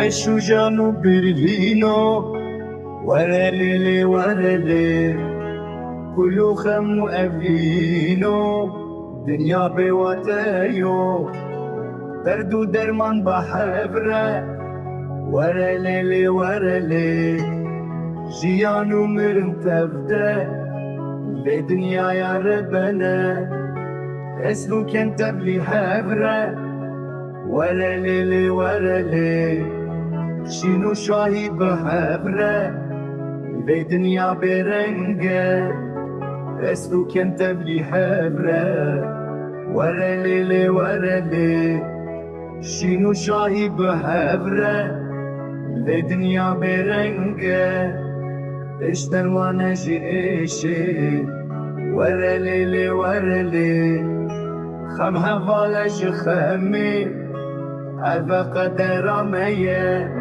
الشجان برلينو ورا ليلي ورا ليل كله خم وأفينو دنيا بواتايو برد ودرمان بحبره ورا ليلي ورا ليل جيانو مرتفده بدنيا يا ربنا اسمه كان تبلي حبره ورا ليلي ورا ليل شنو شاهد بحبره بدنيا برنجه اسمه كان تبلي حبره ورا ليلي ورا ليل شنو شاهد بحبره بدنيا برنجه اشتر وانا جيشي ورا ليلي ورا ليل خم هفالش خمي أبا قدر مية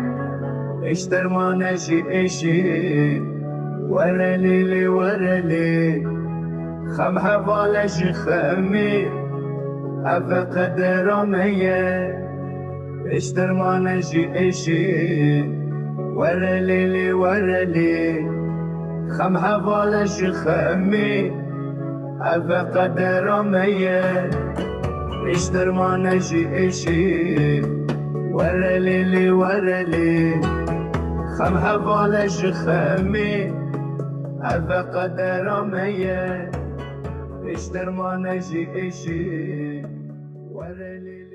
اشتر وانا جيشي ورا ليلي ورا ليل خم هفالش خمي أبا قدر مية اشتر وانا جيشي ورا ليلي ورا ليل خم هفالش خمي أبا قدر مية اشتر وانا جيشي ورا ليلي ورا ليل خم هفالش خمي أبا قدر مية اشتر وانا جيشي ورا ليلي